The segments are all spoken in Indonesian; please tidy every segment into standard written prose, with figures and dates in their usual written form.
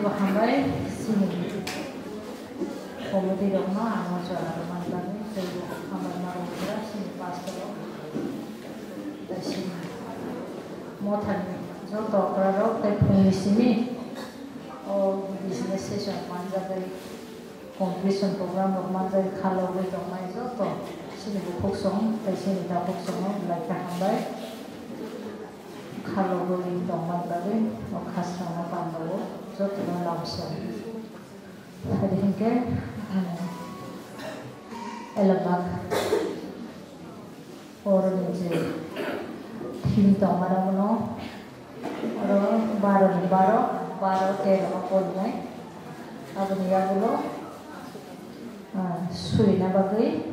hambai sini komedi dongma amo jara mantani telu hambai maru kira sini pastor sini motan jo to praro te phumi sini o business session manja dari competition program manja khalo we dongma jo to sini bukok song te sini da bukok song like hambai khalo we dongma dari o khasana pambo jo to lamso hari hingke elabak orang je tim tomara mono orang baro 13 pon nai abni yagulo suina bagai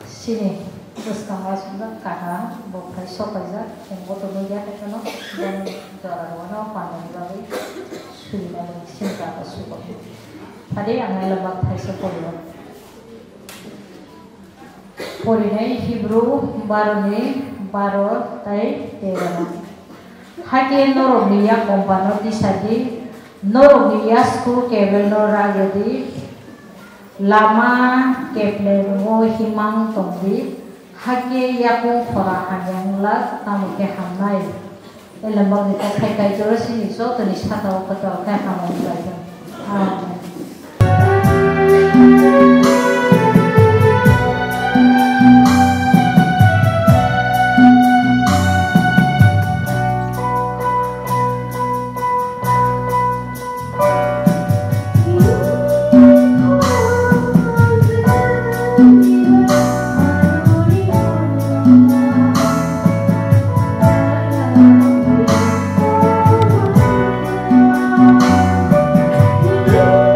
sini terus kamera sudah kahra bokai sokaja yang foto media kena dan cara mana pandang bagai suina bagai singkat asupa tadi yang elabak hai sepuluh Porinai Hebrew baro tai terana. Hake noromia kompano di sadi noromia school kevel noragedi lama kepleno himang tongdi hake yakung khora hanyang la tamuke hamnai elambang ni kai kai jorosi ni so to ni sata ko to kai hamang lai amen. You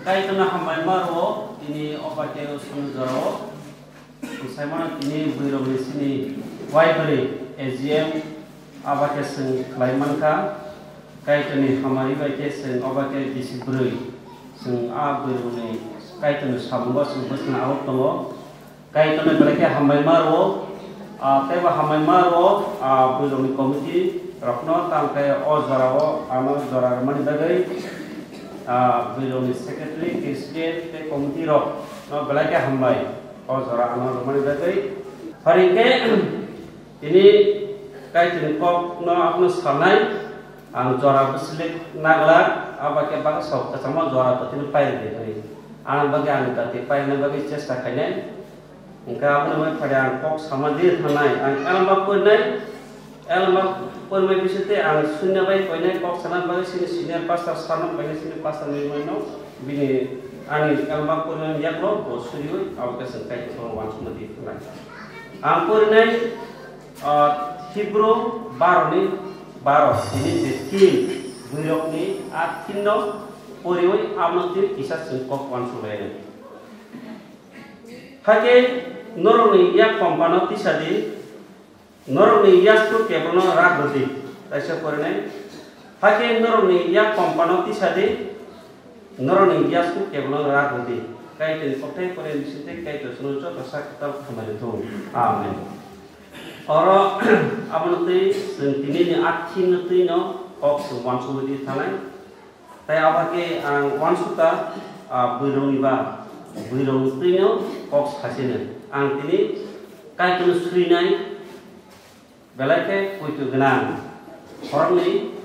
Kaitana hamai maro ini opake sunjaro Simon ini buiro sini waibri AGM abake sing klaimanka kaitani hamari baike sing abake disibrui sing a buiro ni kaitani sambo sing busna awak tongo kaitana belake hamai maro teba hamai maro buiro ni komiti rakno tangkai o zarao ano zarar mani bagai buiro ni secretary kisket te komiti ro no belake hamai o zara ano mani bagai haringke ini kaitani kok no apno sanai ang jora beslik naglar abake bang sok sama jora betul pai de ang bagi ang tati pai na bagi cesta kane ingka apno mai pada kok sama dir thanai ang elma pun mai bisite ang sunya bai koine kok sana bagi sini senior pastor sana bagi sini pastor ni no bini ani elma pun yaklo bo surioi abake sengkai so wan sumati thanai ang pun nai Hebrew baro ini detil buruk ni atino porioi amnoti kisah sengkok wansulene hake noroni yak kompanoti sadi noroni yasku kebno ragoti taisa korne hake noroni yak kompanoti sadi noroni yasku kebno ragoti kai ten kote kore bisite kai to sunocho tasak kitab khamale tu amen oro abonoti sentini ni athin ti no kok suwan sumudi thanai tai abake ang wansuta buirong iba buirong ti no kok khasine ang tini kai tunu srinai belake kuitu genan horni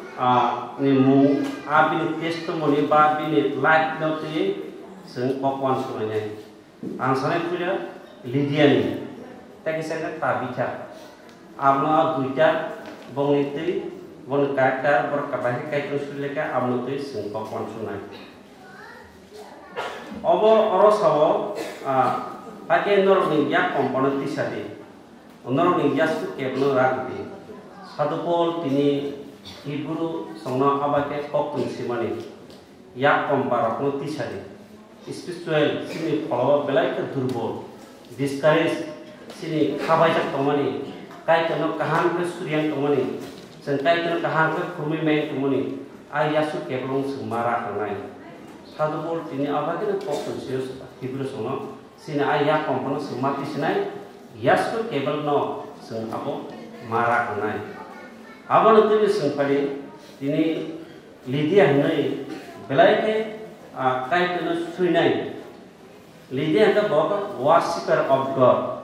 ni mu abini testimony ba bini life no ti seng kok wansumanya ang sane puja lidiani takisena tabita amna duita bongiti bon kakar berkabahi kai kusuleka amno tu sengkok wansunai obo orosawo pake norni yak komponenti sadi norni yasu keblo ragti sadupol tini Hebrew songna abake kok tunsimani yak komparapno tisadi spiritual sini follow belai ke durbol discourage sini khabajak tomani kai kono kahan ke suryan tomani sentai kono kahan ke khumi mai tomani ai yasu keblong sumara kanai sadubol tini abage no kokon serius Hebrew sono sini ai ya kompono sumati sinai yasu kebel no sung apo mara kanai abon tini sungpari tini lidia hnai belai ke kai kono suinai lidia ka boka worshiper of God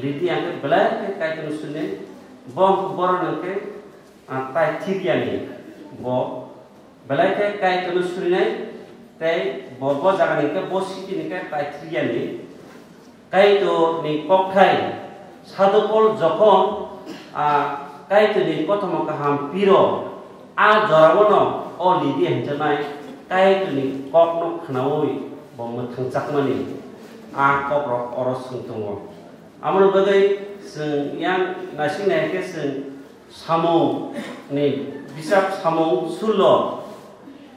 Lidi yang belai kai kenu sune bom boron ke tai tibiani bo belai kai kenu sune tai bo jaga ni ke bo siti ni ke tai tibiani kai to ni kokai sadopol jokon kai to ni kotomo ka hampiro jorabono o lidi henjanai kai to ni kokno khnawoi bo muthangchak mani kok rok oros sungtungo amano bagai yang nasi naik samu ni bisa samu sulo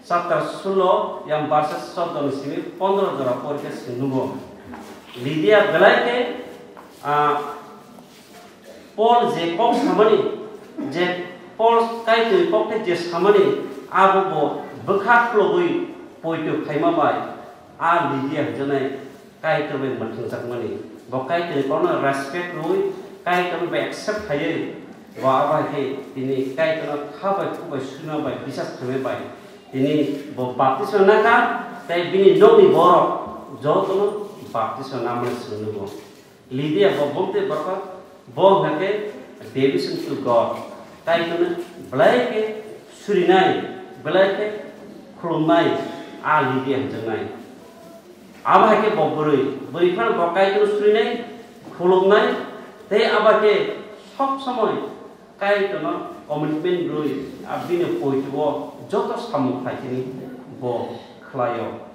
chapter sulo yang bahasa sabda sini 15 jora porke nugo lidia belai ke Paul je kok samani je Paul kai tu kok ke je samani abu bo bekak logui poito khaima bai lidia janai kai tu ben mathang mani bokai tu kono respect lui kai tu be accept haye wa ba ke ini kai tu khabai kubai suna bai bisa thame bai ini bo baptism na ka tai bini noni boro jo tu baptism na man sunu bo lidia bo bomte barka bo ngake devotion to God kai tu belai ke surinai belai ke khulmai lidia jangai abake boboroi boifan bokai tu surinai khulumnai te abake sob samoy kai to no commitment roi abine poitbo joto samu khaitini bo khlayo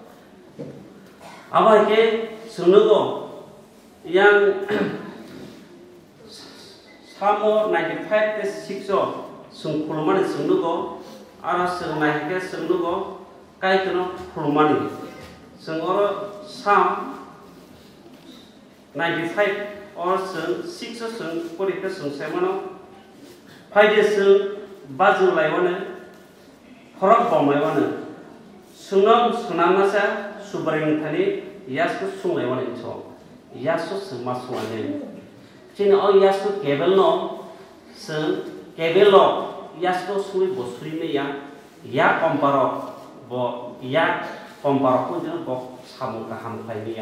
abake sunugo yang samo 95 ke 6 sung khulmani sungnugo ara sung naike sungnugo kai kono khulmani sung oro sam 95 or sung 6 sung porike sung semano faide sung bazu laiwane khorok bomaiwane sungam sunamasa subring thani yasu sunglaiwane cho yasu sungma sungane chini o yasu kebel no sung kebel lo yasu sui bosuri me ya komparo bo ya komparo pun jeno bo samu kaham khai me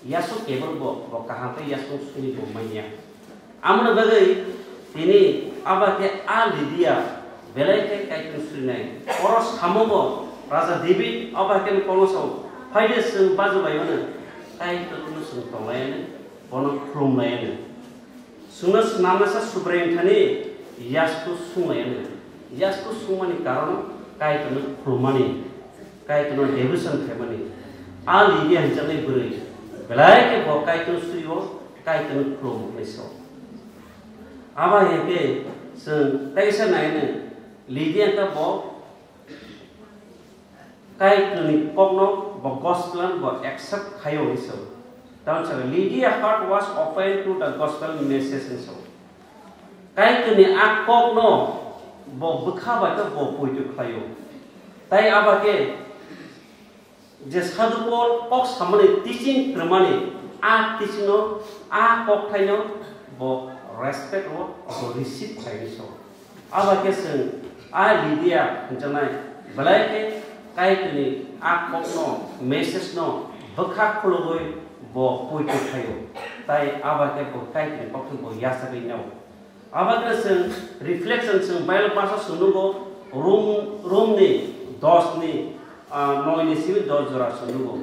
yasu kebel bo kaham pe yasu sui bo maya amna bagai ini apa ke alidia belai ke kai sui nai oros samogo raja devi apa ke kono so faide sung bazu bayone kai to sung tonglaine bono krumlaine Sunas namasa subreng thani yastu sumayane yastu sumani karon kai tunu krumani kai tunu devotion themani ali ye hanjale buri belai ke bo kai tunu suyo kai tunu krum meso aba ye ke sung taisa naine lidian ta bo kai tunu kokno bo gospel bo accept khayo meso Down Lydia's heart was open to the gospel message and so. Kai kini akok no bo bukha ba to bo pui to khayo. Tai abake je sadupol kok samane teaching pramane a teaching no a kok thaino bo respect no bo receive thai so. Abake sen a Lydia janai balai ke kai kini akok no message no bukha khuloi bo pui to khayo tai abake bo kai ke pokthum bo yasabe nau abake sing reflection sing bible pasal sunugo room ni dos ni noi ni siu dos jora sunugo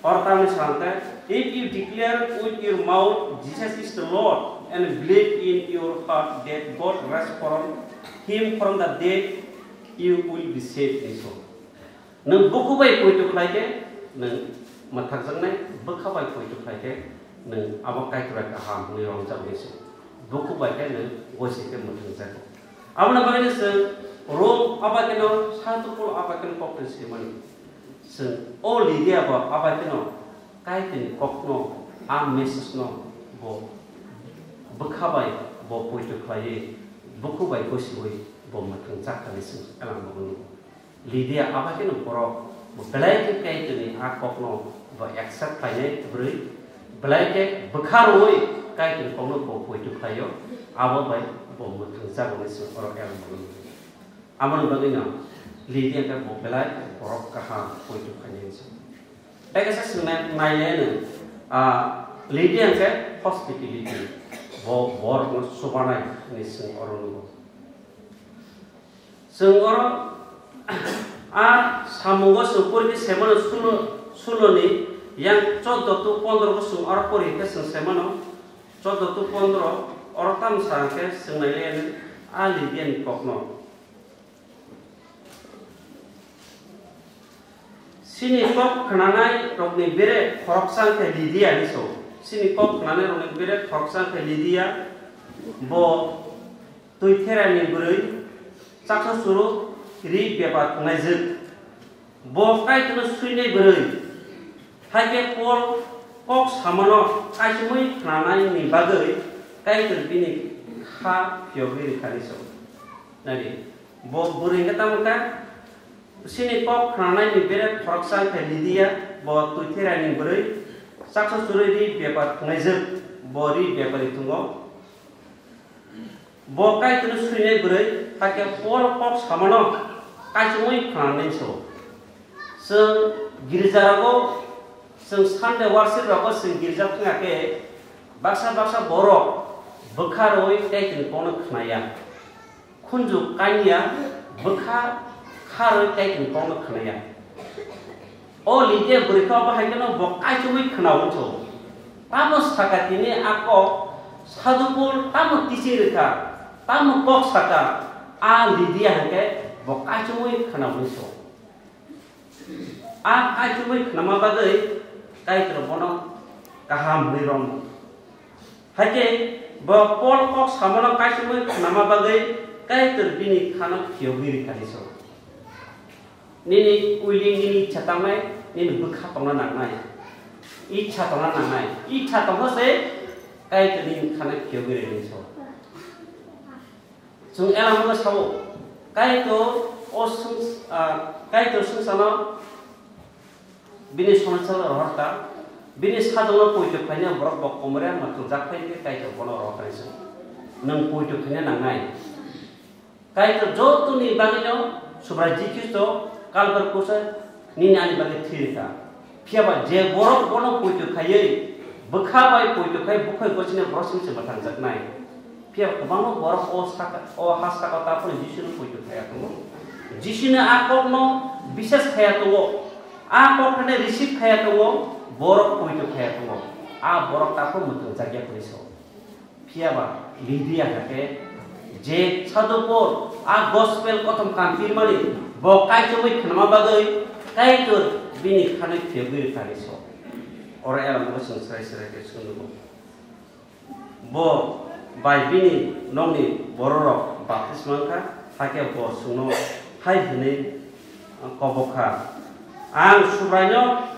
ortame sante if you declare with your mouth Jesus is the Lord and believe in your heart that God raised him from the dead you will be saved so nang buku bai pui to khlai ke nang mathak jangnai bukhabai pui to khlai ke nang abo kai tra ka ham ni rong jang ni se buku bai ke nang gosi ke muthang ja abna bai se rom aba ke no satupul aba ke kok te se mani se o Lydia ba aba ke no kai tin kok no a message no bo bukhabai bo pui to khlai buku bai gosi hoi bo muthang ja ka ni se alam bo Lydia aba ke no poro belai ke kai tin a kok no và accept phải nhé với lại cái bậc khá rồi cái chuyện không nó cổ quỳ chụp thay yo áo vậy bộ một thằng cha của mình sự ở em của mình áo nó đâu nào lý tiền cái bộ lại bỏ cả hàng quỳ chụp thay nhé đây cái sự này này lý tiền cái hospitality bộ bỏ nó số này này sự ở nó sự ở samuga supur cái semana suloni yang 14 tu 15 sung ar pori ke sung semano 14 tu 15 or tam sang ke sung nailen ali bien kokno sini kok khananai rokni bere khorok sang ke Lydia ni so sini kok khananai rokni bere khorok sang ke Lydia bo tui thera ni burui saksa suru ri pepa ngajik bo kai tu suinai burui Hai Paul kok samano kaismui khanai ni bagai kai terbini kha pyogiri khaliso nadi bo buring kata muka sini kok khanai ni bere khoroksa ke Lydia bo tuithera ni burui saksa surui di bepat ngajek bo ri bepari tungo bo kai tu suinai burui hai Paul kok samano kaismui khanai so se girjarago sing Sunday worship rago sing girja tengah ke baksa borok bekharoi kaitin kono khnaya khunju kanya bekha kharoi kaitin kono khnaya o Lydia burikha bahai kono bokai chui khnau cho tamos sakatini ako sadupul tamo tisirka tamo kok saka a Lydia ke bokai chui khnau cho a kai chui khnama badai kai terbono kaham nirong hake Bo Paul kok samana kaisumui nama bagai kai terbini kana kiogiri kaliso. Nini uling nini catamai nini bekha tongna nangnai. Icha tongna nangnai. Icha tongna se kai terbini kana kiogiri kaliso. Sung elang mo sawo kai to kai to sung sana bini sonasal rohta bini sadolo poito phanya borok bok komre matul jakpai ke kai to kono rohta isu nang poito phanya nangai kai to jotuni bagino subraji kisto kalbar kusa ni nani bagi thirita phiaba je borok kono poito khayei bukha bai poito khai bukhai gosine brosing se batang jaknai phiaba kabang borok o hasta kata pun jisunu poito khaya to jisuna akok no bises khaya to akok khane receive khaya to borok poito khaya to borok ta ko mutu jagya poliso phiaba lidia hake je sadopor gospel kotham kampir mani bo kai chumui khnama bagai kai tur bini khane phebir kaliso ora elam mo sangsrai srai ke sunu bo bai bini nongni bororok baptisma kha hake bo suno hai hine kobokha ang subraino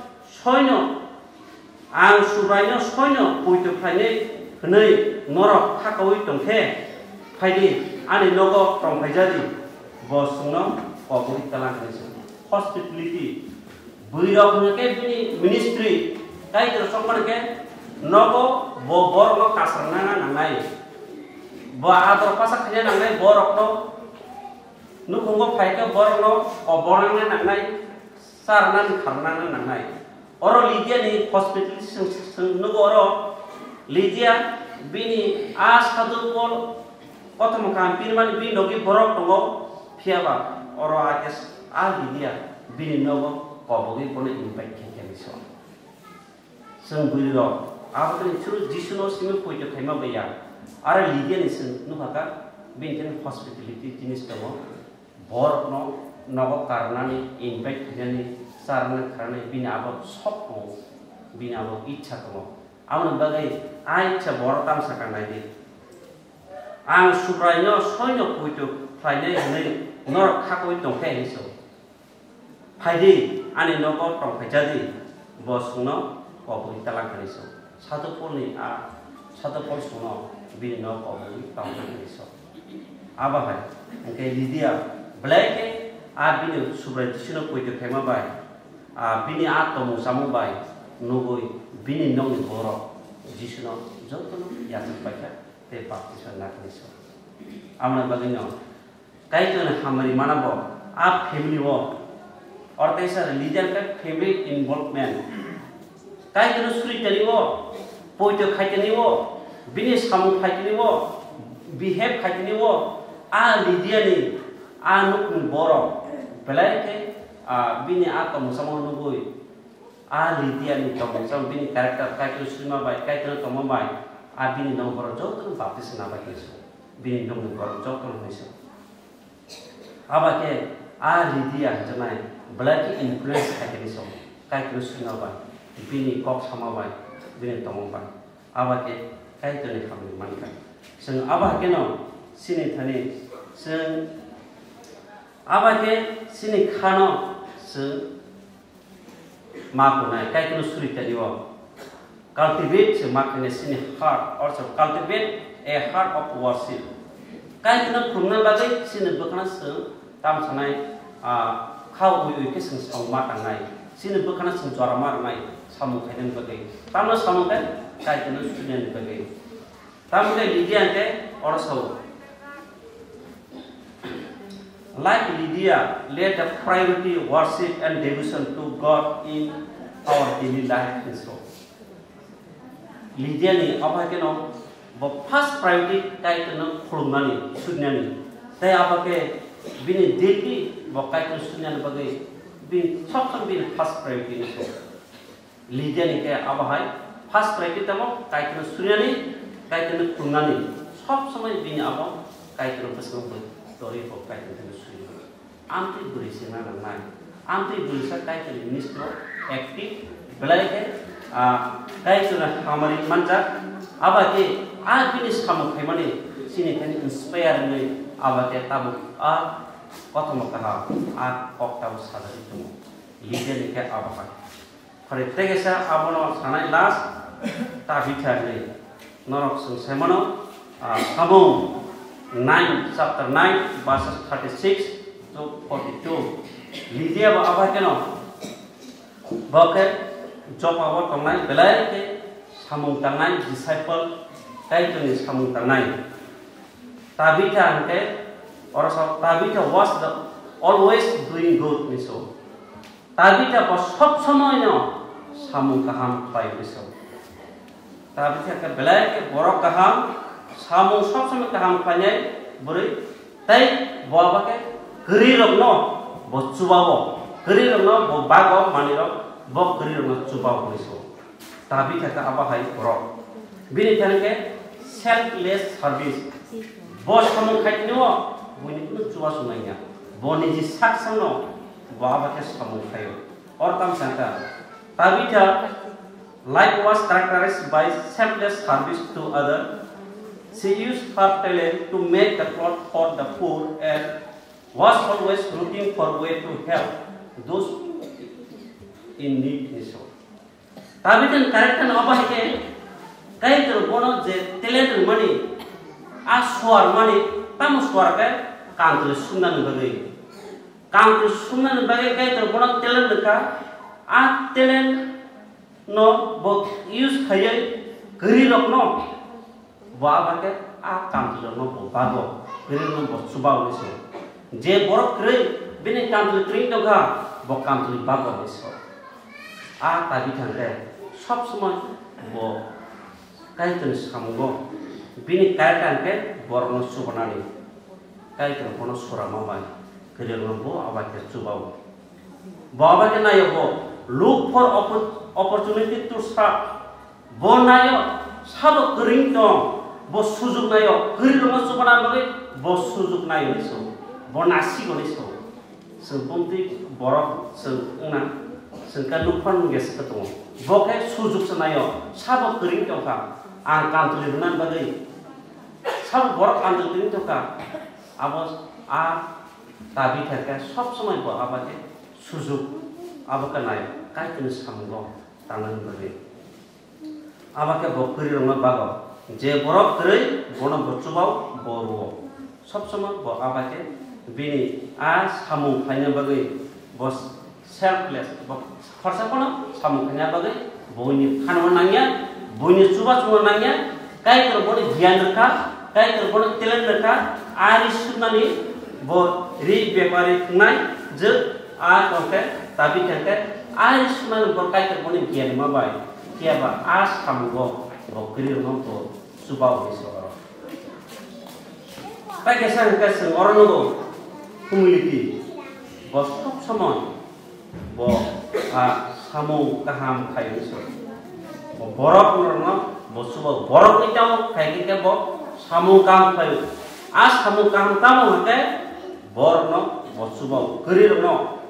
soino poito phane hnei norok thakoi tongkhe phaidi ani nogo tongphaijadi bo sungno koboi talang kanisu hospitality buirok hake bini ministry kai ter songman ke nogo bo borno kasarnana nangai bo ador pasak khanya nangai borok no nukungo phaike borno oborana nangai sarnan kharnana nangai oro lidia ni hospital nugo oro lidia bini sadul pol kotham kampir mani bini nogi borok tongo phiaba oro akes lidia bini nogo kobogi pone impact kemiso sung buiro abotni churu jisuno simi poito khaima baya ara lidia ni sung nubaka bini hospitality jinis tomo borok no nogo karnani impact khani sarna karne bini abo sokko bini abo ichha tomo amon bagai aicha borotam sakanai di ang subraino soino poito phaine nei nor khakoi tongkhe hiso phaidi ani nogo tongphajadi bosno koboi talang kaniso sadopolni sadopol suno bini no koboi talang kaniso aba hai engke lidia black bini subrai sino poito khema bai bini tomu samu bai nogoi bini nong boro jisuno jotono yasak baca te baptisma nakniso amna bagino kai to hamari manabo family wo or tesa religion ka family involvement kai to suri tari wo poito khaitani wo bini samu khaitani wo behave khaitani wo lidia ni nukun boro belai bini tomu samu nugoi lidia ni tomu samu bini karakter kai to sima bai kai to tomu bai bini nong boro jotono baptisma bai kiso bini nong boro jotono niso abake lidia janai black influence kai kiso kai to sima bai bini kok sama bai bini tomu bai abake kai to ni khamni manka sing abake no sini thani sing abake sini khano sing makunai kai to suri tadiwo cultivate makne sini heart also cultivate a heart of worship kai to khumna bagai sini bakna sing tam sanai khau ui ke sing songma tangai sini bakna sing jorama nai samu khaiden bagai tamna samu kai to suni bagai tamne lidian ke also like Lydia, let the priority worship and devotion to God in our daily life and so. Lydia ni apa ke no, bo first priority kai to no khulmani sunyani. Tai apa ke bini daily bo kai to sunyani bagai bin chok bin first priority ni so. Lydia ni ke apa hai first priority tamo kai to sunyani kai to no khulmani. Sob samay bini apa kai to pasang story for kai to amti berisina nangai amti berisa kai to ministro active belai ke kai to na hamari manja aba ke bini samung khaimani sini kan inspire ni abake tabu kotomo kaha kok tabu sadar itu leader ni ke abaka kore tegesa abono sanai last tabita ni norok sung semono samung 9 chapter 9 verses 36 to 42 leader abake no bake job awat tongnai belai ke samung tangnai disciple kai tu ni samung tangnai Tabitha ke or Tabitha was always doing good ni so Tabitha ko sob somoy no samung kaham pai ni so Tabitha ke belai ke borok kaham samung sob somoy kaham pai beri tai bawa ke geri rok no bo chubawo geri rok no bo bago mani rok bo geri rok no chubawo ni so Tabitha ka apa hai borok bini kan ke selfless service bos kamu kait nyo bunyi itu cuma sunainya boni ji saksan no bawa ke kamu kayo or tam sangka Tabitha life was characterized by selfless service to other. She used her talent to make the cloth for the poor and was always looking for way to help those in need. Tabitha character apa ke kai ter bono je talent money aswar mani tamu swar ke kantul sunan bagai kai terbuat talent ka talent no bo use khayai geri rok no ba ke kantul no bo bago geri no bo subau niso je borok kre bini kantul tring to ga bo kantul bago niso tadi thangre sob somoy bo kai ten samgo bini kaitan ke borno subanani kaitan kono surama bai kerjaan bo awak cubau bawa ke nayo bo look for opportunity to start bo nayo sabo kering dong bo sujug nayo kering rumah subana bagai bo sujug nayo niso bo nasi go niso sebunti borok seuna sengkan lupan ges ketemu bo ke sujug senayo sabo kering dong angkan tulisan bagai सब बरक आंदोलन दिन तो का अब ताबी थे सब समय बो अब के सुजुग अब का नाय काय तने सामगो तानन बगे अब के बकरी रंग बागो जे बरक करे बन बचुबाव बरो सब समय बो अब के बिनी सामु फाइने बगे बस सेल्फलेस खर्चा कोन सामु फाइने बगे बोनि खानो नांगिया बोनि चुबा चुबा नांगिया काय तर बनि ध्यान रखा kai terbuat talent mereka ari sunani bo ri bepari nai je kongke tapi kongke ari sunan bo kai terbuat kian mabai kia ba samgo bo kiri no to subau isoro kai kesan kesan orang no humility bo sob samon bo samu kaham kai isoro bo borok no bo subau borok ni tau kai ke bo samu kam kayu samu kam tamu hake borno bosubau kerir no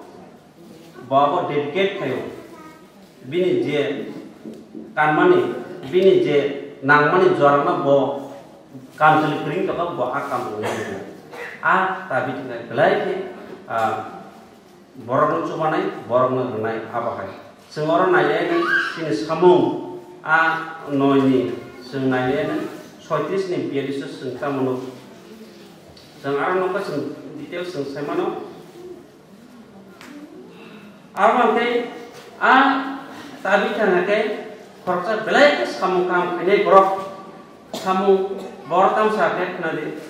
babo dedicate kayu bini je kanmani bini je nangmani jorna bo kam celi kering to bo akam tapi tidak belai ke borno cumanai borno nai apa kai sengoro naya ni sini samu noini seng naya ni soitis ni biar isu sengkam menurut sengarang nopo seng detail seng semano awam ke tabi jangan ke korsa belai ke samu kam ini borok samu bortam sakit nanti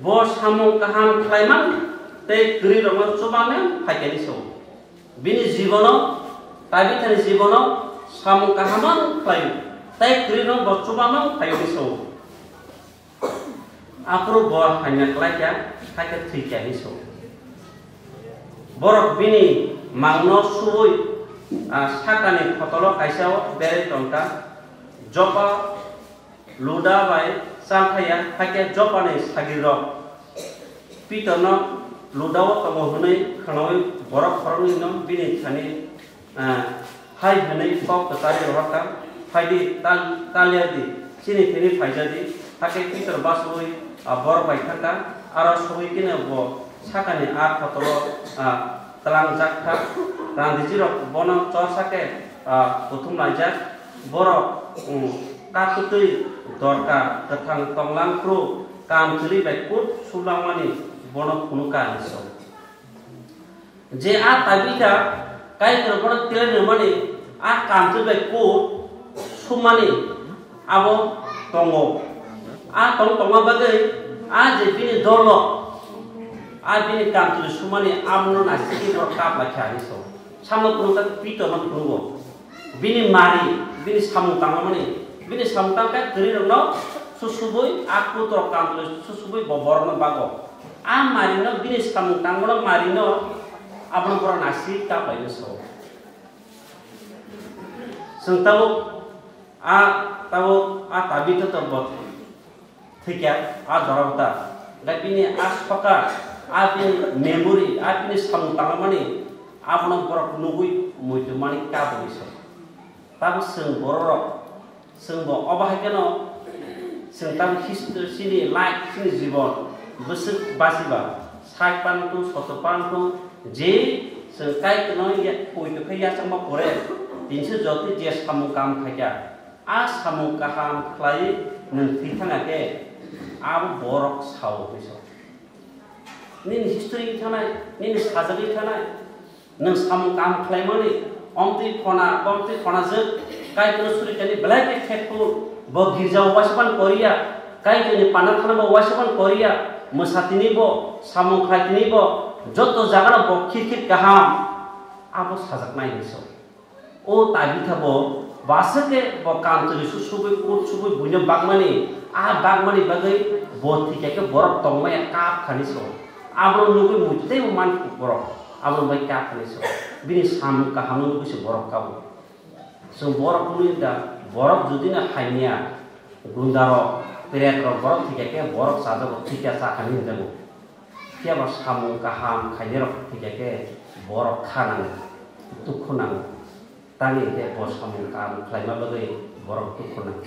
bos samu kaham klaiman te geri romor cobangan pakai isu bini jibono tabi tani jibono samu kahaman klaim tai krino bocubamang kayu iso apro bor hanya kelaya kaya tiga iso borok bini mangno suwui sakani fotolo kaisao bere tongka jopa luda bai samphaya kaya jopa ne sagiro pitono ludawo tamo hunai khanoi borok khoroni no bini thani hai hunai kok tari rohaka Fadi taliati sini tini faijadi hake pitor basui bor bai thaka aro soi kine bo sakani ar photolo telang jakta randijirok bono chosake prothom laijak borok kakutui dorka tethang tonglangkru kam chili bai put sulangmani bono kunuka niso je a tabika kai terbono tilen mani a kam chili bai put sumani abo tongo a tonga bagai a je bini dolo a bini kam chili sumani amno na siki ro kap lakha niso samno kunuka pito no kunugo bini mari bini samung tangamani bini samtang kai teri no susubui aku to kam chili susubui boborno bago a marino bini samung tangono marino abno pora nasi kap niso sentau a tabi to bot thikya a dorabta gapini a soka a bini memory a bini samtang mani abno pora nugui muitu mani kap niso tabu seng borok seng bo obahakeno seng tabu history sini life sini jibon besuk basiba saipan tu sotopan tu je seng kai keno ya poitu khaya sama pore tinse joti je samung kam khaya a samung kaham khlai nang thithangake abu borok sao biso nin history thanai nin sajagi thanai nang samung kam khlai mani omti khona je kai kono suri kani black effectful bo girja wasapan korea kai kani panathana bo wasapan korea musatini bo samung khlaitini bo joto jagara bo khirkhir kaham abo sajaknai biso o tabitha bo basake bo kamtuli susubui kutsubui bunyam bagmani a bagmani bagai bo thikake borok tongmaya kap khaniso abro nugui mujte man borok abro bai kap khaniso bini samung kaham nugui se borok kabu so borok nuida borok judina haimia gundaro peretro borok thikake borok sajago thikya sakani jago kiaba samung kaham khainero thikake borok khanang tukkhunang tani te bos samung kaham khlaima bagai borok tukkhunang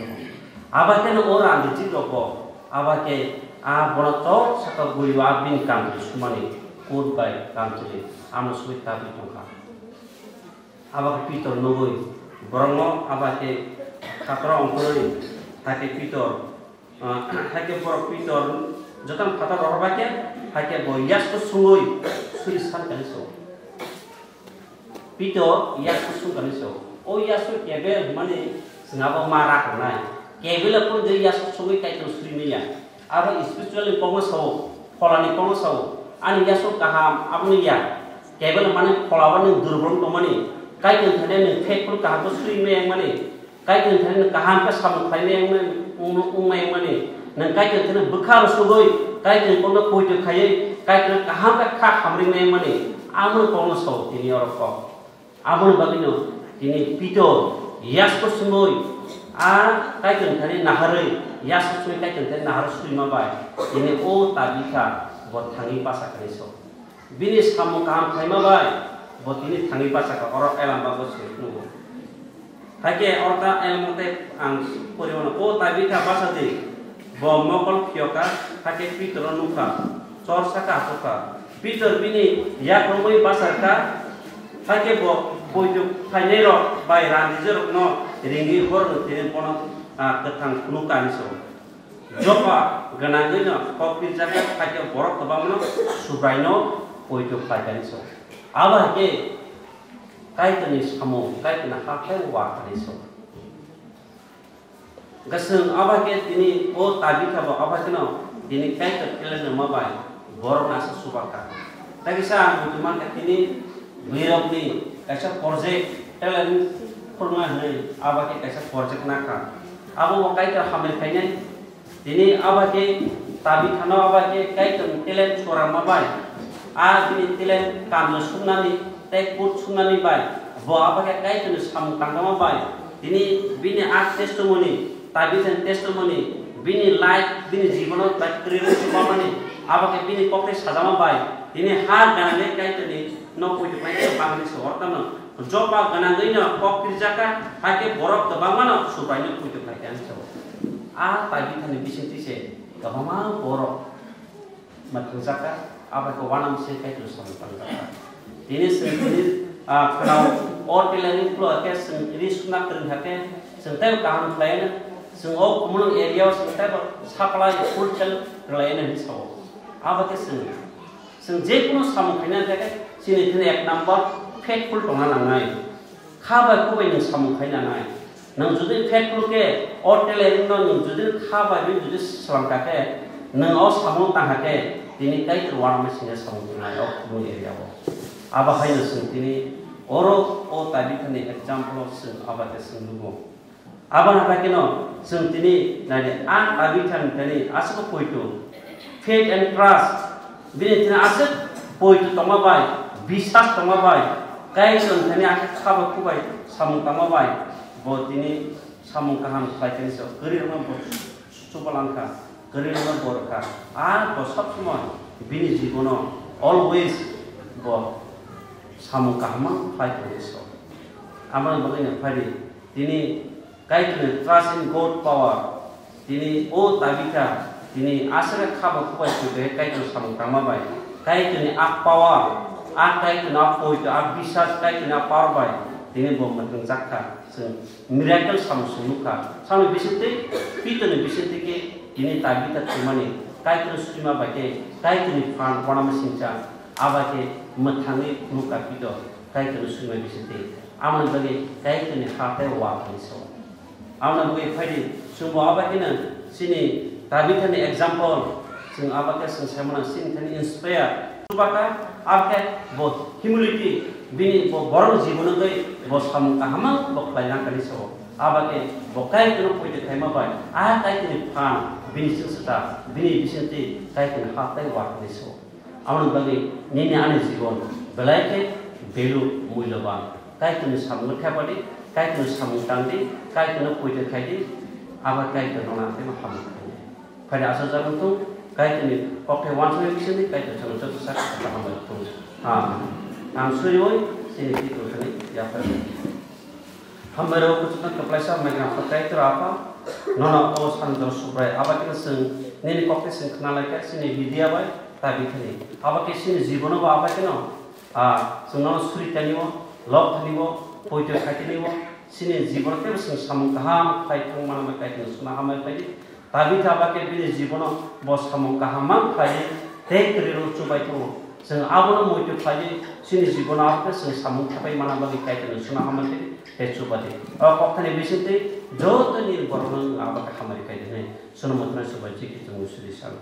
abake no ora andiji rogo abake a bonoto saka guiwa bin kam sumani kur bai kam chili amo suita bi tongka abake pitor nogoi borongno abake kakro ongkori take pitor take borok pitor jotam kata rorbake take boyas to sungoi sulisan kaniso pitor yas to sung kaniso o yas to kebe mane singabo marak nai kebela pun de yas to sungoi kai to surinia aro spiritually pomoso polani pomoso ani yas to kaham apni ya kebela mane polawan durbon to mane kai kan thane ne phekpur ka to sri meng mani kai kan thane kaham ka sam khai meng meng mani nan kai kan thane bukhar sugoi kai kan kono poito khai kai kan kaham ka kha khamri meng mani amul kono so tini orko amul bagino tini pito yas ko sungoi a kai kan thane naharai yas ko sui kai kan thane nahar sui ma bai tini o tabika bot thangi pasa kaniso bini samu kaham khai ma bai botini thangi pasaka orok elam bagus nu hake orta elmote ang poriwono o tabika basadi bo mokol kyoka hake pitro nuka chor saka asoka pitor bini yak romoi basarka hake bo poidu phainero bai ranjero no ringi hor no tinen pono tethang nuka niso jopa ganangino kopi jagat hake borok tabamno subraino poidu phaiganiso aba ke kai tani samu kai tana hakai wa kaniso gasung aba ke tini o tabika ba aba keno tini kai ta kelen ma bai bor nasa subaka tagi sa mutuman ka tini wirabni kaisa project telen purna hai aba ke kaisa project naka abo kai ta hamel kainai tini aba ke tabika no aba ke kai ta telen sura ma bai a bini tilen kam sunani tek put sunani bai bo apake kai tu sam tangama bai ini bini a testimony tabisan testimony bini life bini jibono bakteriya subamani apake bini kokte sajama bai ini har ganane kai tu ni no puju mai pangani sortana jopa ganane no kokti jaka hake borok tabamana subanya puju kai kan so tabi tani bisinti se gabama boro matungzaka abako wanam se kai tu samtangka ini sendiri kenal ortilani flow ke sendiri sunak terhake sentai kahan lain sengok mulung area sentai sapalai kulcel lain ni sawo abake sengje kuno samukhaina jake sini tene ek number faithful tonga nangai khaba ko bai samukhaina nai nang judi faithful ke ortilani nang judi khaba bi judi selangka ke nang o samung tangake tini kai terwarna sini samukhaina o kuno area bo abahaina sentini oro o tadi kene example sing abate sing lugo abana pakino sentini nade an abitan tani asako poito faith and trust bini tina asat poito tomabai bisas tomabai kai son tani ak khaba kubai samung tomabai bo tini samung kaham paiten so kerir ma bo subalangka kerir ma borka bo sab semua bini jibono always bo samung kahama fight so amal bagainya padi tini kai tene trust in God power tini o tabika tini asra khaba kubai kude kai tene samung kahama bai kai tene ak power kai tene apoi to ak bisas kai tene power bai tini bom matung zakka sing miracle samsuluka samu bisite pitene bisite ke tini tabika tumani kai tene stima bai ke kai tene fan panama sincha abake mathani muka pido kai tene suma bisite aman bagi kai tene hate wa so amna bagi phadi sumbo abake na sini tabika ni example sing abake sing samana sin tene inspire subaka abke bo humility bini bo borong jibon dei bo sam kahama bo kailang kali so abake bo kai tene poite khaima bai kai tene phan bini sita bini bisinte kai tene hate wa so amon bagi nini ane jibon belai ke belu muilaban kai tunu samung khapadi kai tunu samung tangdi kai tunu poite khaidi aba kai tunu nate ma ham pada asal zaman tu kai tunu oke wan so bisini kai tunu so sak ham tu am suyoi sini itu sini ya pada hamero kucna kaplaisa maga pakai tu apa nona o sandro suprai aba kita sing nini kopi sing kenal lagi sini video bai tabi kini abake sini jibono ba abake no sungno suri taniwo lok taniwo poito khatiniwo sini jibono te sing samung kaham khai thang mana kai tin suna hamai pai tabi abake bini jibono bo samung kaham khai te kriro chubai to sing abono moito khai sini jibono abake sing samung khapai mana bagi kai tin suna hamai te chubati kokhane bisinte jot ni borno abake hamai kai ne sunu matra subai chi ki tung suri sang